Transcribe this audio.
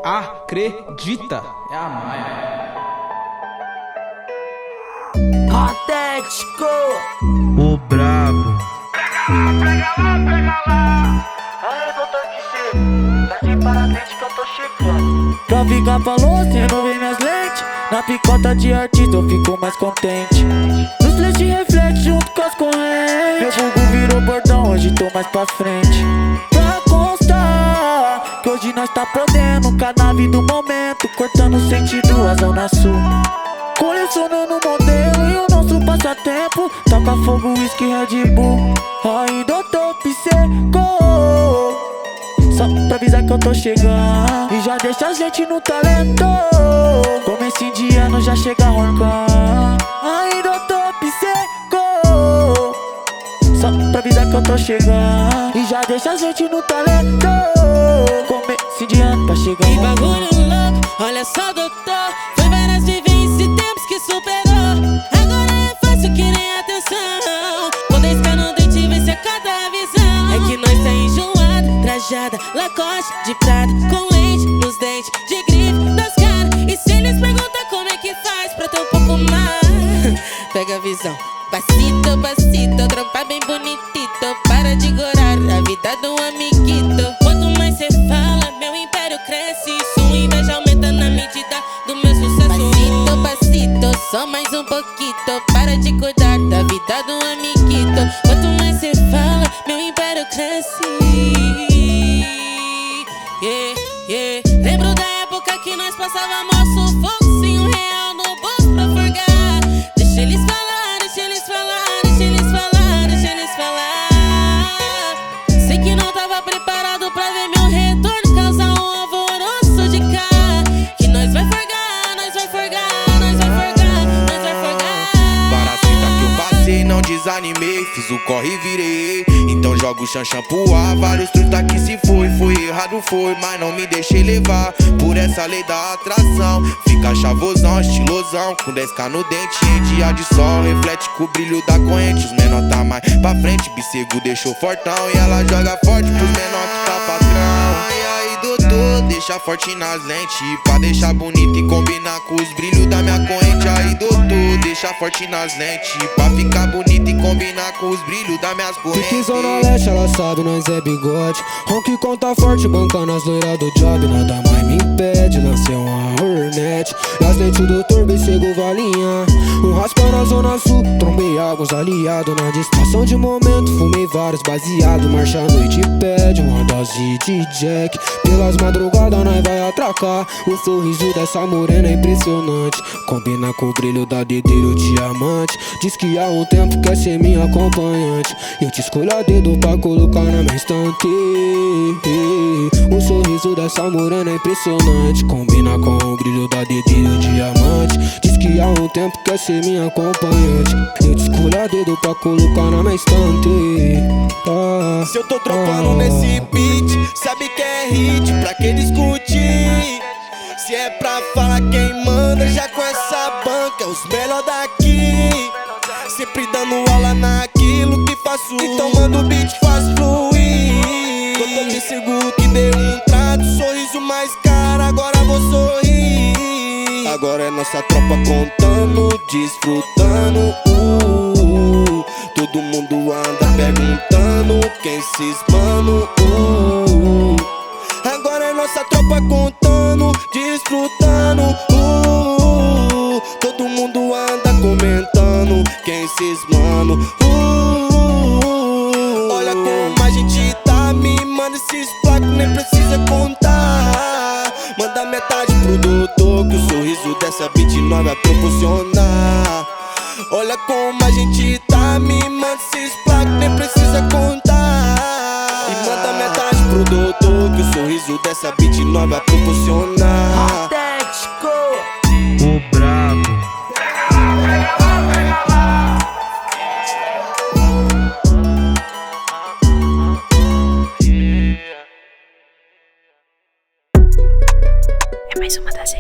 Acredita, é a Maia. Patético, O brabo. pega lá. Aí, doutor Kissy, tá de parabéns que eu tô chegando. Pra ficar falou, cê não vê minhas lentes. Na picota de artista eu fico mais contente. Nos flash reflete junto com as correntes. Meu vulgo virou bordão, hoje tô mais pra frente. Pra constar que hoje nós tá podendo com a nave do momento, cortando sentido a zona sul. Colecionando modelo e o nosso passatempo, toca fogo, whisky, Red Bull. Ainda top seco, só pra avisar que eu tô chegando e já deixa a gente no talento. Começo de ano já chega roncando. Ainda top seco, só pra avisar que eu tô chegando e já deixa a gente no talento. Começo de ano tá chegando. Que bagulho louco, olha só, doutor. Foi várias vivências e tempos que superou. Agora é fácil que nem atenção. Quando escar no dente vê se a cada visão. É que nós tá enjoado, trajada, Lacoste de prata, com lente nos dentes, de grife das caras. E se eles perguntam como é que faz pra ter um pouco mais, pega a visão. Passito, passito, trompa bem bonitito. Para de gorar a vida do amiguito. Quanto mais cê fala, meu império cresce. Sua inveja aumenta na medida do meu sucesso. Passito, passito, só mais um pouquinho. Para de cuidar da vida do amiguito. Quanto mais cê fala, meu império cresce. Lembro da época que nós passávamos sufoco sem R$1 no bolso pra forgar. Deixa eles falar, deixa eles falar, deixa eles falar, deixa eles falar. Sei que não tava preparado pra ver meu retorno causar um alvoroço de cá. Que nós vai forgar, nós vai forgar, nós vai forgar, nós vai forgar. Para a fita que eu passei, não desanimei. Fiz o corre e virei. Então jogo o chanchão pro ar. Vários truta que se foi errado foi, mas não me deixei levar por essa lei da atração. Fica chavosão, estilosão, com 10K no dente. Em dia de sol, reflete com o brilho da corrente. Os menor tá mais pra frente, Bissego deixou fortão. E ela joga forte pros menor que tá patrão. E aí, doutor, deixa forte nas lentes, pra deixar bonito e combinar com os brilhos da minha corrente. Aí, doutor, deixa forte nas lentes, pra ficar bonito e combinar com os brilhos das minhas correntes. Fique Zona Leste, ela sabe, nós é bigode. Ronque conta forte, bancando as loiras do job. Nada mais me impede, lancei uma Hornet. Nas lentes do doutor, Bissego valinha. Um raspa na Zona Sul, trombei alguns aliados. Na distração de momento, fumei vários baseado. Marcha à noite pede uma dose de Jack. Pelas madrugadas nós vai atracar. O sorriso dessa morena é impressionante, combina com o brilho da dedeira o diamante. Diz que há um tempo quer ser minha acompanhante. Eu te escolho a dedo pra colocar na minha estante. O sorriso dessa morena é impressionante, combina com o brilho da dedeira o diamante. Diz que há um tempo quer ser minha acompanhante. Eu te escolho a dedo pra colocar na minha estante. Se eu tô tropando nesse beat, sabe que é hit, pra que discutir? Se é pra falar quem manda, já com essa banca é os melhor daqui. Sempre dando aula naquilo que faço, então manda o beat, faz fluir. Doutor Bissego que deu um trato, sorriso mais caro, agora vou sorrir. Agora é nossa tropa contando, desfrutando. Todo mundo anda perguntando quem esses mano. Agora é nossa tropa contando, desfrutando. Todo mundo anda comentando quem esses mano. Olha como a gente tá, me manda esses placos, nem precisa contar. Manda metade pro doutor, que o sorriso dessa beat nós vai proporcionar. Olha como a gente tá, me manda esses placos, nem precisa contar. E manda metade pro doutor, que o sorriso dessa beat nós vai proporcionar. patético. O brabo. É mais uma das